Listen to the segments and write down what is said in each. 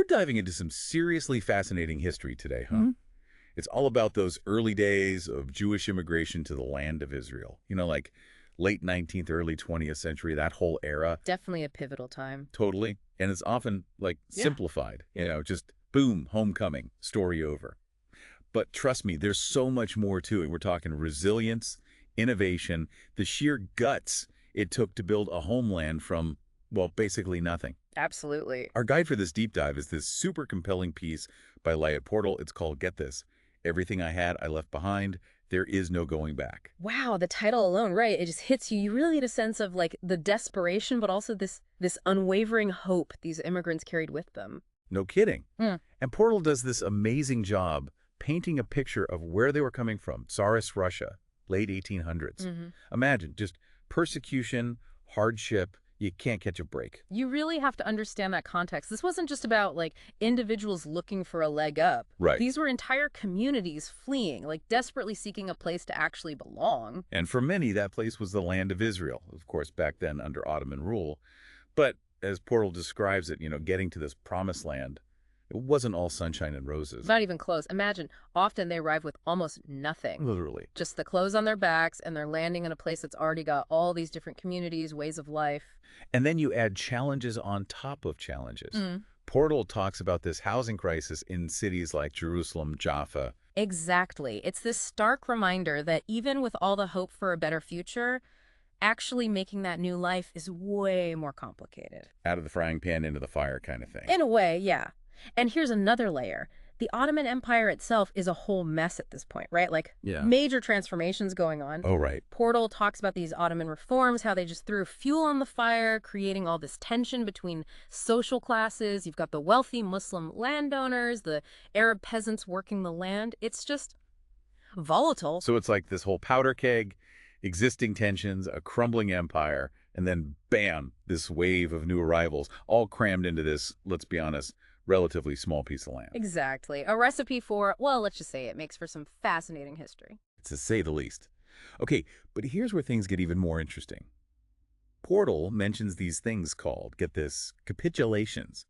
diving into some seriously fascinating history today, huh? It's all about those early days of Jewish immigration to the land of Israel. Like late 19th, early 20th century, that whole era. Definitely a pivotal time. Totally. And it's often, like, Yeah. simplified. Just boom, homecoming, story over. But trust me, there's so much more to it. We're talking resilience, innovation, the sheer guts it took to build a homeland from, well, basically nothing. Absolutely. Our guide for this deep dive is this super compelling piece by Liat Portal. It's called, get this, Everything I Had, I Left Behind. There is no going back. Wow, the title alone, right? It just hits you. You really get a sense of like the desperation, but also this unwavering hope these immigrants carried with them. No kidding. Mm. And Portal does this amazing job painting a picture of where they were coming from. Tsarist Russia, late 1800s. Imagine just persecution, hardship, you can't catch a break. You really have to understand that context. This wasn't just about like individuals looking for a leg up. Right. These were entire communities fleeing, like desperately seeking a place to actually belong. And for many, that place was the land of Israel, of course, back then under Ottoman rule. But as Portal describes it, getting to this promised land, it wasn't all sunshine and roses. Not even close. Imagine, often they arrive with almost nothing. Literally. Just the clothes on their backs, and they're landing in a place that's already got all these different communities, ways of life. And then you add challenges on top of challenges. Portal talks about this housing crisis in cities like Jerusalem, Jaffa. Exactly. It's this stark reminder that even with all the hope for a better future, actually making that new life is way more complicated. Out of the frying pan into the fire kind of thing. In a way, yeah. And here's another layer. The Ottoman Empire itself is a whole mess at this point, right? Like, major transformations going on. Oh, right. Portal talks about these Ottoman reforms, how they just threw fuel on the fire, creating all this tension between social classes. You've got the wealthy Muslim landowners, the Arab peasants working the land. It's just volatile. So it's like this whole powder keg, existing tensions, a crumbling empire, and then bam, this wave of new arrivals, all crammed into this, let's be honest, relatively small piece of land. Exactly. A recipe for, well, let's just say it makes for some fascinating history. To say the least. Okay, but here's where things get even more interesting. Portal mentions these things called, get this, capitulations.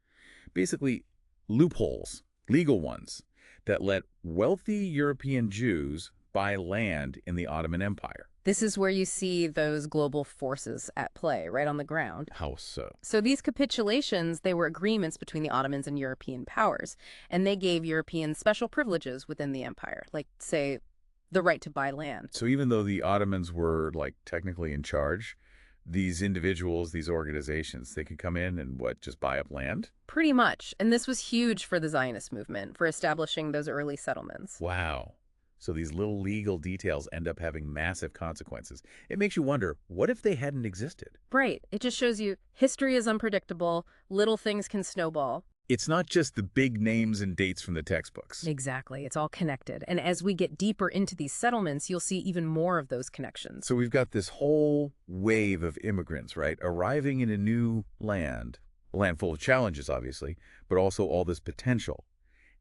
Basically, loopholes, legal ones, that let wealthy European Jews buy land in the Ottoman Empire. This is where you see those global forces at play, right on the ground. How so? So these capitulations, they were agreements between the Ottomans and European powers, and they gave Europeans special privileges within the empire, like, say, the right to buy land. So even though the Ottomans were, like, technically in charge, these individuals, these organizations, they could come in and, just buy up land? Pretty much. And this was huge for the Zionist movement, for establishing those early settlements. Wow. So these little legal details end up having massive consequences. It makes you wonder, what if they hadn't existed? Right. It just shows you history is unpredictable. Little things can snowball. It's not just the big names and dates from the textbooks. Exactly. It's all connected. And as we get deeper into these settlements, you'll see even more of those connections. So we've got this whole wave of immigrants, right, arriving in a new land, a land full of challenges, obviously, but also all this potential,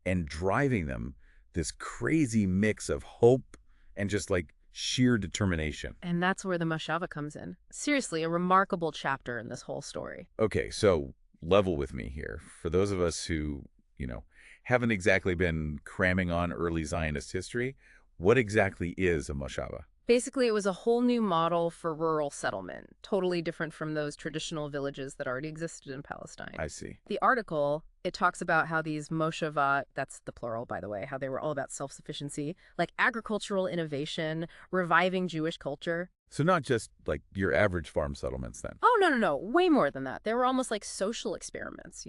and driving them this crazy mix of hope and just like sheer determination. And that's where the moshavot comes in. Seriously, a remarkable chapter in this whole story. Okay, so level with me here. For those of us who, haven't exactly been cramming on early Zionist history, what exactly is a moshavot? Basically, it was a whole new model for rural settlement, totally different from those traditional villages that already existed in Palestine. I see. The article, it talks about how these moshavot, that's the plural, by the way, how they were all about self-sufficiency, like agricultural innovation, reviving Jewish culture. So not just like your average farm settlements then? Oh, no. Way more than that. They were almost like social experiments,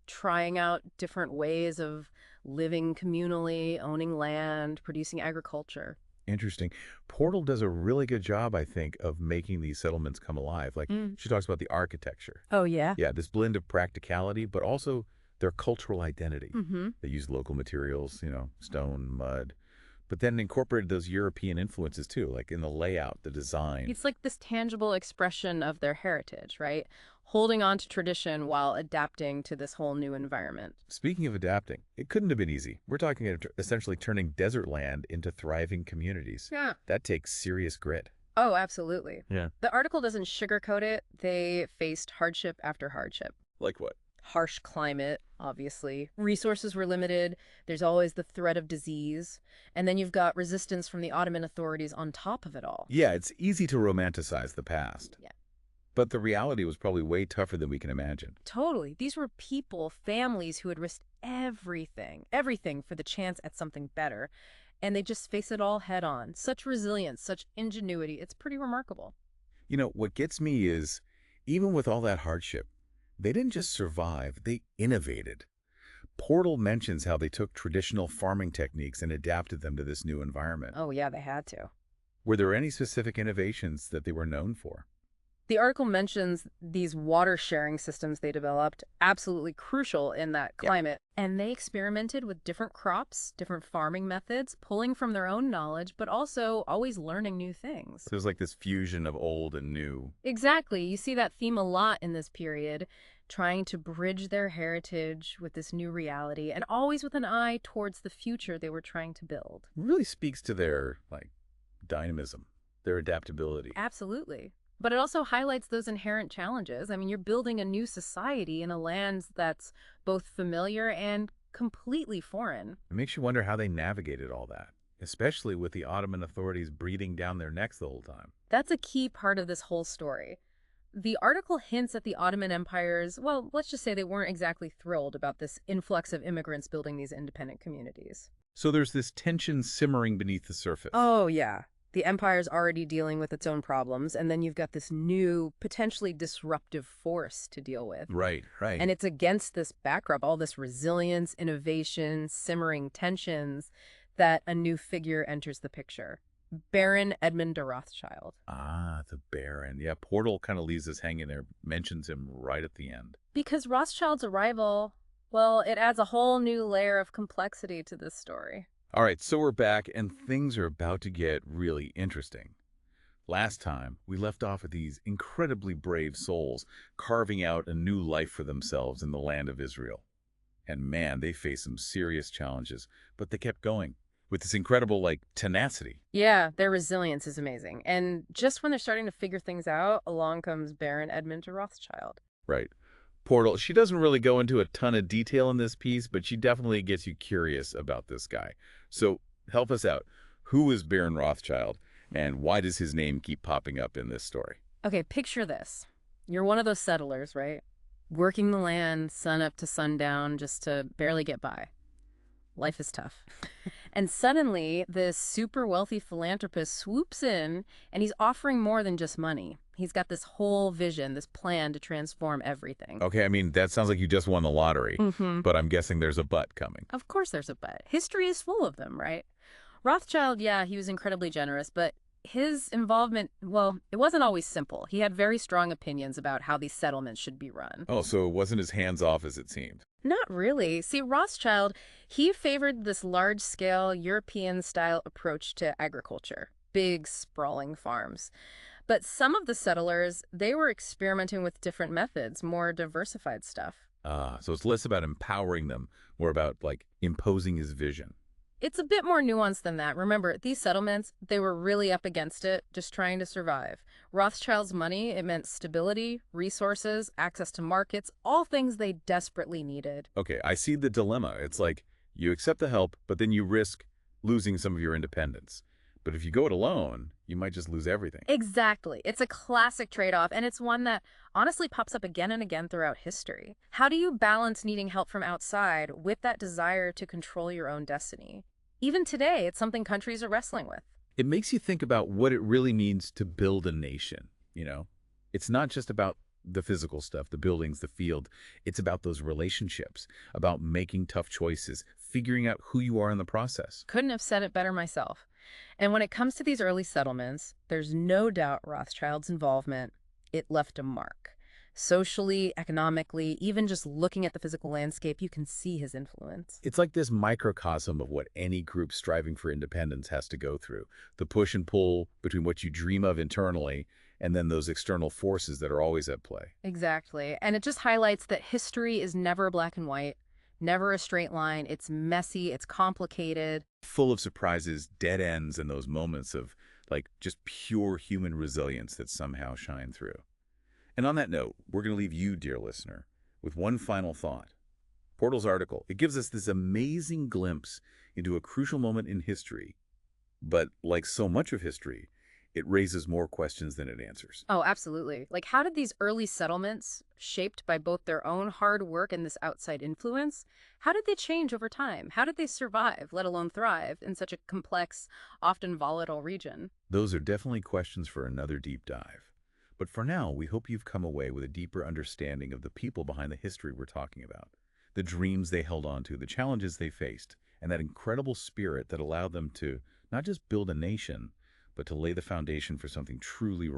trying out different ways of living communally, owning land, producing agriculture. Interesting. Portal does a really good job, I think, of making these settlements come alive. Like, she talks about the architecture. Oh, yeah? Yeah, this blend of practicality, but also their cultural identity. They use local materials, stone, mud, but then incorporated those European influences too, like in the layout, the design. It's like this tangible expression of their heritage, right? Holding on to tradition while adapting to this whole new environment. Speaking of adapting, it couldn't have been easy. We're talking essentially turning desert land into thriving communities. Yeah. That takes serious grit. Oh, absolutely. Yeah. The article doesn't sugarcoat it. They faced hardship after hardship. Like what? Harsh climate, obviously. Resources were limited. There's always the threat of disease. And then you've got resistance from the Ottoman authorities on top of it all. Yeah, it's easy to romanticize the past. Yeah. But the reality was probably way tougher than we can imagine. Totally. These were people, families who had risked everything for the chance at something better. And they just face it all head on. Such resilience, such ingenuity. It's pretty remarkable. You know, what gets me is, even with all that hardship, they didn't just survive, they innovated. Portal mentions how they took traditional farming techniques and adapted them to this new environment. Oh, yeah, they had to. Were there any specific innovations that they were known for? The article mentions these water sharing systems they developed, absolutely crucial in that Yeah. climate. And they experimented with different crops, different farming methods, pulling from their own knowledge, but also always learning new things. So there's like this fusion of old and new. Exactly. You see that theme a lot in this period, trying to bridge their heritage with this new reality, and always with an eye towards the future they were trying to build. Really speaks to their, dynamism, their adaptability. Absolutely. But it also highlights those inherent challenges. I mean, you're building a new society in a land that's both familiar and completely foreign. It makes you wonder how they navigated all that, especially with the Ottoman authorities breathing down their necks the whole time. That's a key part of this whole story. The article hints at the Ottoman Empire's, well, let's just say they weren't exactly thrilled about this influx of immigrants building these independent communities. So there's this tension simmering beneath the surface. Oh, yeah. The empire's already dealing with its own problems, and then you've got this new, potentially disruptive force to deal with. Right, right. And it's against this backdrop, all this resilience, innovation, simmering tensions, that a new figure enters the picture. Baron Edmund de Rothschild. Ah, the Baron. Yeah, Portal kind of leaves us hanging there, mentions him right at the end. Because Rothschild's arrival, well, it adds a whole new layer of complexity to this story. All right, so we're back, and things are about to get really interesting. Last time, we left off with these incredibly brave souls carving out a new life for themselves in the land of Israel. And man, they faced some serious challenges, but they kept going with this incredible, tenacity. Yeah, their resilience is amazing. And just when they're starting to figure things out, along comes Baron Edmund de Rothschild. Right. Portal, she doesn't really go into a ton of detail in this piece, but she definitely gets you curious about this guy. So help us out. Who is Baron Rothschild, and why does his name keep popping up in this story? Okay, picture this. You're one of those settlers, right? Working the land, sun up to sundown, just to barely get by. Life is tough. And suddenly, this super wealthy philanthropist swoops in, and he's offering more than just money. He's got this whole vision, this plan to transform everything. Okay, I mean, that sounds like you just won the lottery, Mm-hmm. but I'm guessing there's a but coming. Of course there's a but. History is full of them, right? Rothschild, yeah, he was incredibly generous, but his involvement, well, it wasn't always simple. He had very strong opinions about how these settlements should be run. Oh, so it wasn't as hands-off as it seemed. Not really. See, Rothschild, he favored this large-scale European-style approach to agriculture. Big, sprawling farms. But some of the settlers, they were experimenting with different methods, more diversified stuff. So it's less about empowering them, more about, imposing his vision. It's a bit more nuanced than that. Remember, these settlements, they were really up against it, just trying to survive. Rothschild's money, it meant stability, resources, access to markets, all things they desperately needed. Okay, I see the dilemma. It's like, you accept the help, but then you risk losing some of your independence. But if you go it alone, you might just lose everything. Exactly. It's a classic trade-off, and it's one that honestly pops up again and again throughout history. How do you balance needing help from outside with that desire to control your own destiny? Even today, it's something countries are wrestling with. It makes you think about what it really means to build a nation, It's not just about the physical stuff, the buildings, the field. It's about those relationships, about making tough choices, figuring out who you are in the process. Couldn't have said it better myself. And when it comes to these early settlements, there's no doubt Rothschild's involvement, it left a mark. Socially, economically, even just looking at the physical landscape, you can see his influence. It's like this microcosm of what any group striving for independence has to go through. The push and pull between what you dream of internally and then those external forces that are always at play. Exactly. And it just highlights that history is never black and white, never a straight line. It's messy, it's complicated. Full of surprises, dead ends, and those moments of just pure human resilience that somehow shine through. And on that note, we're going to leave you, dear listener, with one final thought. Portal's article, it gives us this amazing glimpse into a crucial moment in history. But like so much of history, it raises more questions than it answers. Oh, absolutely. Like, how did these early settlements, shaped by both their own hard work and this outside influence, how did they change over time? How did they survive, let alone thrive, in such a complex, often volatile region? Those are definitely questions for another deep dive. But for now, we hope you've come away with a deeper understanding of the people behind the history we're talking about, the dreams they held on to, the challenges they faced, and that incredible spirit that allowed them to not just build a nation, but to lay the foundation for something truly